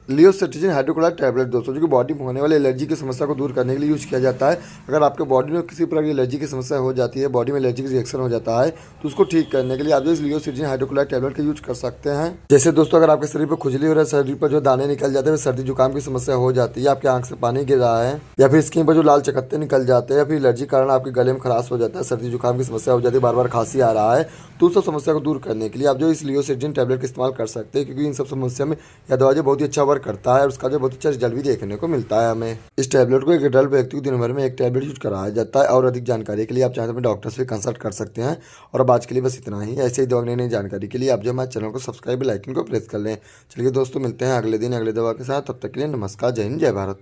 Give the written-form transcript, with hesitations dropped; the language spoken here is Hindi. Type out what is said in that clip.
लियोसेट्रिजिन हाइड्रोक्लोराइड टैबलेट दोस्तों, जो कि बॉडी में होने वाली एलर्जी की समस्या को दूर करने के लिए यूज किया जाता है। अगर आपके बॉडी में किसी प्रकार की एलर्जी की समस्या हो जाती है, बॉडी में एलर्जी रिएक्शन हो जाता है, तो उसको ठीक करने के लिए आप जो इस लियोसेट्रिजिन हाइड्रोक्लोराइड टैबलेट का यूज कर सकते हैं। जैसे दोस्तों, अगर आपके शरीर पर खुजली हो रहा है, शरीर पर जो दाने निकल जाते हैं, सर्दी जुकाम की समस्या हो जाती है, आपकी आंख से पानी गिर रहा है, या फिर स्किन पर जो लाल चकत्ते निकल जाते हैं, या फिर एलर्जी के कारण आपके गले में खराश हो जाता है, सर्दी जुकाम की समस्या हो जाती है, बार बार खांसी आ रहा है, तो उस सब समस्या को दूर करने के लिए आप जो इस लियोसेट्रिजिन टैबलेट का इस्तेमाल कर सकते हैं, क्योंकि इन सब समस्या में यह दवा जो बहुत ही अच्छा वर्क करता है और उसका जो बहुत अच्छा रिजल्ट भी देखने को मिलता है हमें। इस टैबलेट को एक एडल्ट व्यक्ति को दिन भर में एक टैबलेट यूज कराया जाता है। और अधिक जानकारी के लिए आप चाहें तो अपने डॉक्टर से कंसल्ट कर सकते हैं। और अब आज के लिए बस इतना ही। ऐसे ही दवा नई नई जानकारी के लिए आप जो हमारे चैनल को सब्सक्राइब लाइकिंग को प्रेस कर लें। चलिए दोस्तों, मिलते हैं अगले दिन अगले दवा के साथ। तब तक के लिए नमस्कार, जय हिंद, जय भारत।